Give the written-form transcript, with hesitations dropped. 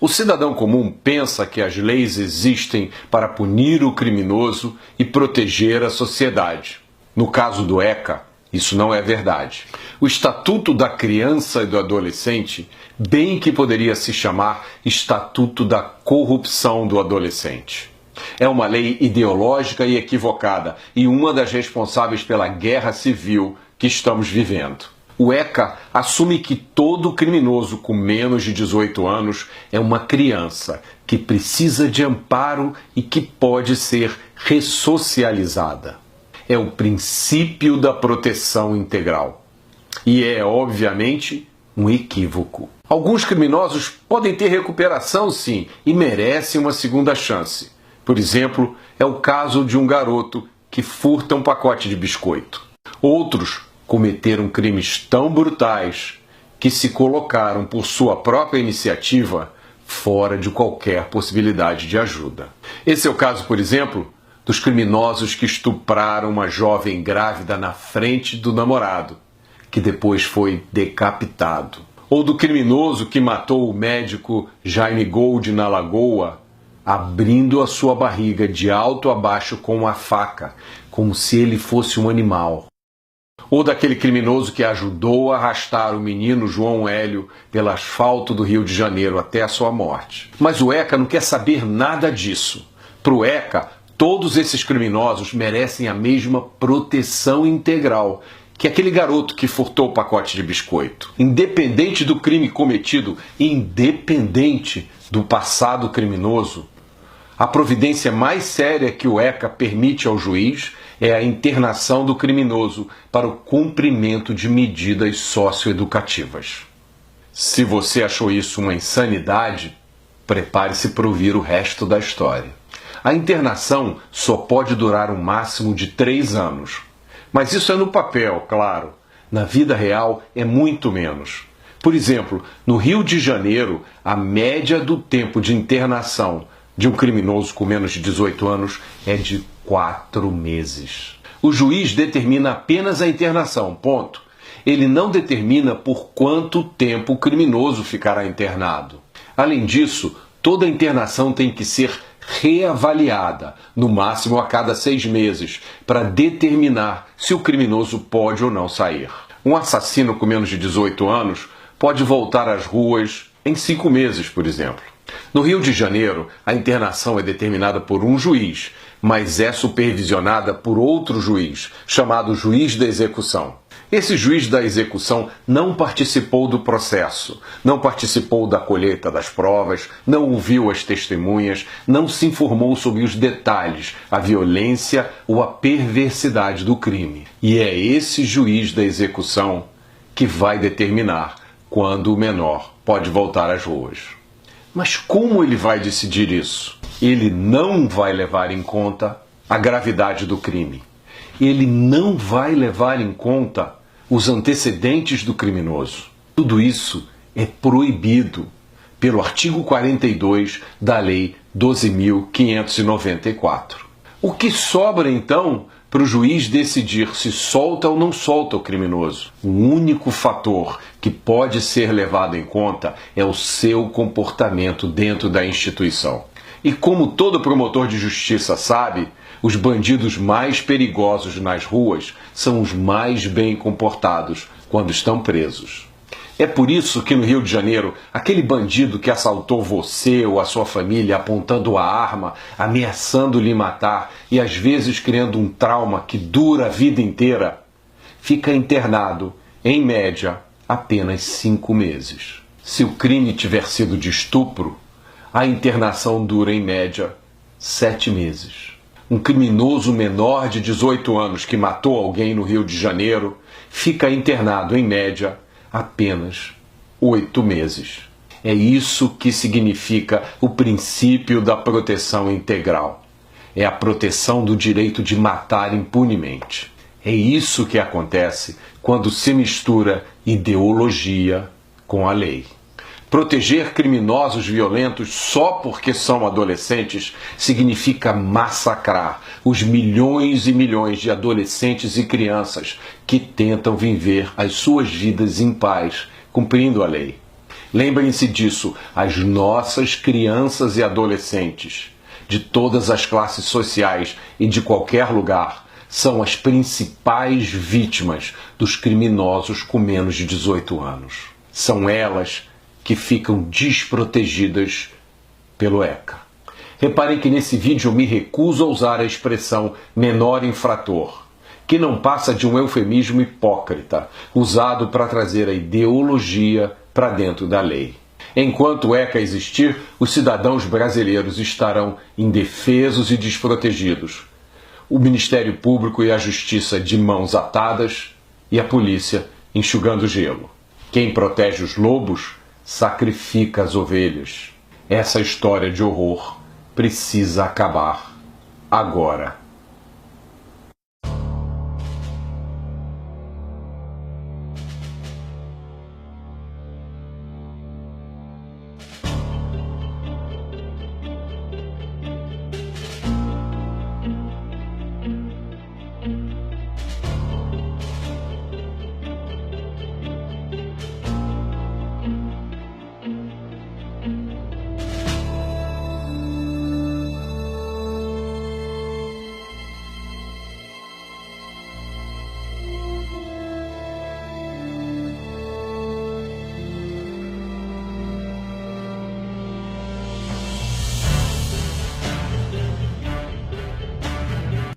O cidadão comum pensa que as leis existem para punir o criminoso e proteger a sociedade. No caso do ECA, isso não é verdade. O Estatuto da Criança e do Adolescente, bem que poderia se chamar Estatuto da Corrupção do Adolescente. É uma lei ideológica e equivocada e uma das responsáveis pela guerra civil que estamos vivendo. O ECA assume que todo criminoso com menos de 18 anos é uma criança que precisa de amparo e que pode ser ressocializada. É o princípio da proteção integral. E é, obviamente, um equívoco. Alguns criminosos podem ter recuperação, sim, e merecem uma segunda chance. Por exemplo, é o caso de um garoto que furta um pacote de biscoito. Outros cometeram crimes tão brutais que se colocaram por sua própria iniciativa fora de qualquer possibilidade de ajuda. Esse é o caso, por exemplo, dos criminosos que estupraram uma jovem grávida na frente do namorado, que depois foi decapitado. Ou do criminoso que matou o médico Jaime Gold na Lagoa, abrindo a sua barriga de alto a baixo com uma faca, como se ele fosse um animal. Ou daquele criminoso que ajudou a arrastar o menino João Hélio pelo asfalto do Rio de Janeiro até a sua morte. Mas o ECA não quer saber nada disso. Para o ECA, todos esses criminosos merecem a mesma proteção integral que aquele garoto que furtou o pacote de biscoito. Independente do crime cometido, independente do passado criminoso, a providência mais séria que o ECA permite ao juiz é a internação do criminoso para o cumprimento de medidas socioeducativas. Se você achou isso uma insanidade, prepare-se para ouvir o resto da história. A internação só pode durar um máximo de 3 anos. Mas isso é no papel, claro. Na vida real é muito menos. Por exemplo, no Rio de Janeiro, a média do tempo de internação de um criminoso com menos de 18 anos é de 4 meses. O juiz determina apenas a internação, ponto. Ele não determina por quanto tempo o criminoso ficará internado. Além disso, toda internação tem que ser reavaliada, no máximo a cada 6 meses, para determinar se o criminoso pode ou não sair. Um assassino com menos de 18 anos pode voltar às ruas em 5 meses, por exemplo. No Rio de Janeiro, a internação é determinada por um juiz, mas é supervisionada por outro juiz, chamado juiz da execução. Esse juiz da execução não participou do processo, não participou da colheita das provas, não ouviu as testemunhas, não se informou sobre os detalhes, a violência ou a perversidade do crime. E é esse juiz da execução que vai determinar quando o menor pode voltar às ruas. Mas como ele vai decidir isso? Ele não vai levar em conta a gravidade do crime. Ele não vai levar em conta os antecedentes do criminoso. Tudo isso é proibido pelo artigo 42 da Lei 12.594. O que sobra, então, para o juiz decidir se solta ou não solta o criminoso? O único fator que pode ser levado em conta é o seu comportamento dentro da instituição. E como todo promotor de justiça sabe, os bandidos mais perigosos nas ruas são os mais bem comportados quando estão presos. É por isso que no Rio de Janeiro, aquele bandido que assaltou você ou a sua família apontando a arma, ameaçando lhe matar e às vezes criando um trauma que dura a vida inteira, fica internado, em média, apenas 5 meses. Se o crime tiver sido de estupro, a internação dura, em média, 7 meses. Um criminoso menor de 18 anos que matou alguém no Rio de Janeiro fica internado, em média, apenas 8 meses. É isso que significa o princípio da proteção integral. É a proteção do direito de matar impunemente. É isso que acontece quando se mistura ideologia com a lei. Proteger criminosos violentos só porque são adolescentes significa massacrar os milhões e milhões de adolescentes e crianças que tentam viver as suas vidas em paz, cumprindo a lei. Lembrem-se disso, as nossas crianças e adolescentes, de todas as classes sociais e de qualquer lugar, são as principais vítimas dos criminosos com menos de 18 anos. São elas que ficam desprotegidas pelo ECA. Reparem que nesse vídeo eu me recuso a usar a expressão menor infrator, que não passa de um eufemismo hipócrita, usado para trazer a ideologia para dentro da lei. Enquanto o ECA existir, os cidadãos brasileiros estarão indefesos e desprotegidos. O Ministério Público e a Justiça de mãos atadas e a polícia enxugando gelo. Quem protege os lobos sacrifica as ovelhas. Essa história de horror precisa acabar agora.